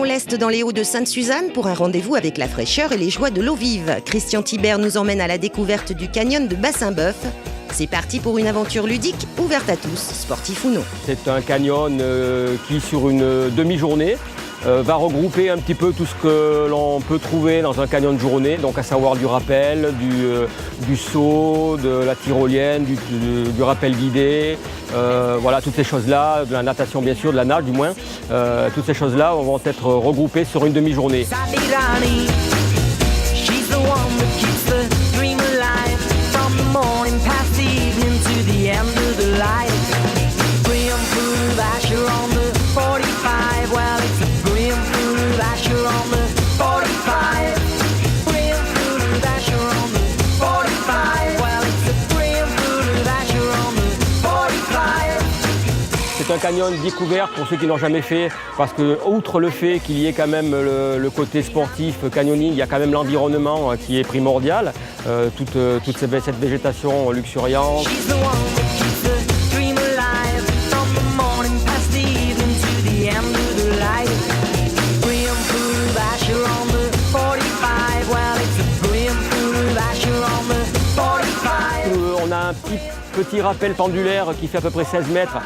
Direction l'Est dans les Hauts-de-Sainte-Suzanne pour un rendez-vous avec la fraîcheur et les joies de l'eau vive. Christian Thibert nous emmène à la découverte du canyon de Bassin-Bœuf. C'est parti pour une aventure ludique ouverte à tous, sportifs ou non. C'est un canyon qui, sur une demi-journée, va regrouper un petit peu tout ce que l'on peut trouver dans un canyon de journée, donc à savoir du rappel, du saut, de la tyrolienne, du rappel guidé, voilà, toutes ces choses-là, de la natation bien sûr, de la nage du moins, toutes ces choses-là vont être regroupées sur une demi-journée. C'est un canyon découvert pour ceux qui n'ont jamais fait, parce que, outre le fait qu'il y ait quand même le côté sportif, canyoning, il y a quand même l'environnement qui est primordial, toute cette végétation luxuriante. On a un petit rappel pendulaire qui fait à peu près 16 mètres,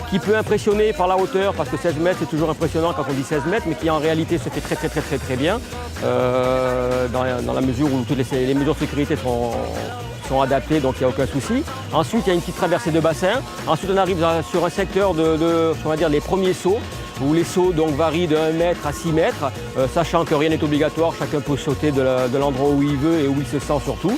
qui peut impressionner par la hauteur, parce que 16 mètres c'est toujours impressionnant quand on dit 16 mètres, mais qui en réalité se fait très bien, dans la mesure où toutes les mesures de sécurité sont adaptées, donc il n'y a aucun souci. Ensuite il y a une petite traversée de bassin, ensuite on arrive sur un secteur on va dire les premiers sauts, où les sauts donc varient de 1 mètre à 6 mètres, sachant que rien n'est obligatoire, chacun peut sauter de l'endroit où il veut et où il se sent surtout.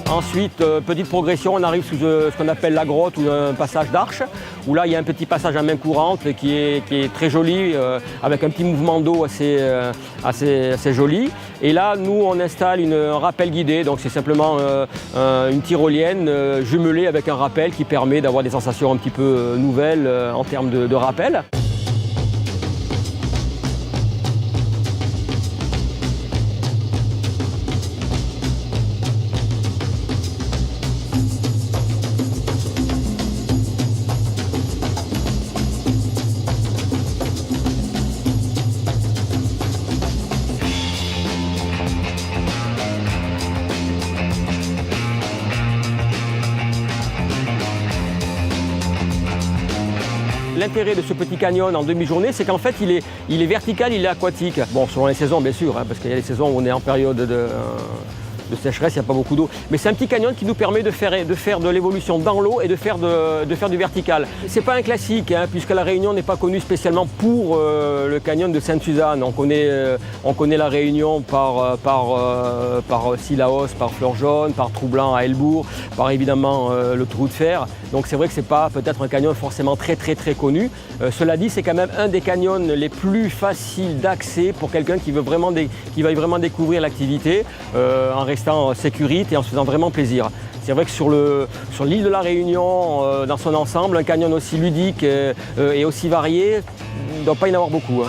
Ensuite, petite progression, on arrive sous ce qu'on appelle la grotte ou un passage d'arche, où là il y a un petit passage à main courante qui est très joli, avec un petit mouvement d'eau assez joli. Et là, nous, on installe un rappel guidé, donc c'est simplement une tyrolienne jumelée avec un rappel qui permet d'avoir des sensations un petit peu nouvelles en termes de rappel. L'intérêt de ce petit canyon en demi-journée, c'est qu'en fait, il est vertical, il est aquatique. Bon, selon les saisons, bien sûr, parce qu'il y a des saisons où on est en période de sécheresse, il n'y a pas beaucoup d'eau. Mais c'est un petit canyon qui nous permet de faire de l'évolution dans l'eau et de faire du vertical. C'est pas un classique, puisque la Réunion n'est pas connue spécialement pour le canyon de Sainte-Suzanne. On connaît la Réunion par Sillaos, par Fleur-Jaune, par Troublant à Elbourg, par évidemment le Trou de Fer. Donc c'est vrai que c'est pas peut-être un canyon forcément très connu. Cela dit, c'est quand même un des canyons les plus faciles d'accès pour quelqu'un qui veuille vraiment découvrir l'activité en restant en sécurité et en se faisant vraiment plaisir. C'est vrai que sur l'île de la Réunion, dans son ensemble, un canyon aussi ludique et aussi varié, il ne doit pas y en avoir beaucoup.